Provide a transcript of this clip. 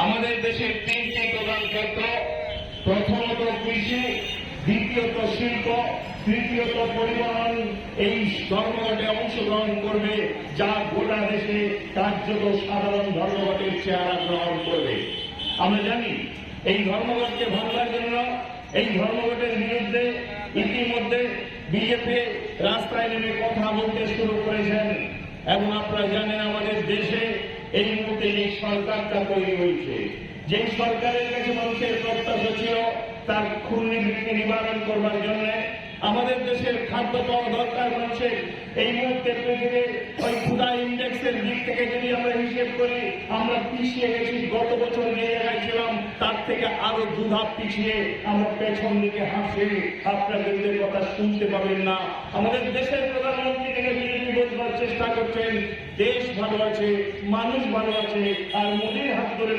আমাদের দেশের তিনটি প্রধান ক্ষেত্র, প্রথমত কৃষি, দ্বিতীয়ত শিল্প, তৃতীয়ত পরিবহন এই ধর্মঘটে অংশগ্রহণ করবে, যা গোটা দেশে কার্যত সাধারণ ধর্মঘটের চেহারা গ্রহণ করবে। আমরা জানি এই ধর্মঘটকে ভাঙবার জন্য, এই ধর্মঘটের বিরুদ্ধে ইতিমধ্যে বিজেপি রাস্তায় নেমে কথা বলতে শুরু করেছেন এবং আপনারা জানেন আমাদের দেশে এই মুহূর্তে এই সরকারটা তৈরি হয়েছে, যে সরকারের কাছে মানুষের প্রত্যাশা ছিল তার ক্ষুণ্ণবৃত্তি নিবারণ করবার জন্য আমাদের দেশের খাদ্য পাওয়া দরকার মানুষের। এই মুহূর্তে পৃথিবীর ওই ক্ষুধা ইন্ডেক্সের দিক থেকে যদি আমরা হিসেব করি, আমরা পিছিয়ে গেছি। গত বছর যে জায়গায় ছিলাম তার থেকে আরো দুধাপ পিছিয়ে আমরা পেছন দিকে হাসি। আপনাদের কথা শুনতে পাবেন না। আমাদের দেশের প্রধানমন্ত্রী থেকে বিজেপি বোঝবার চেষ্টা করছেন দেশ ভালো আছে, মানুষ ভালো আছে, আর মোদীর হাত ধরে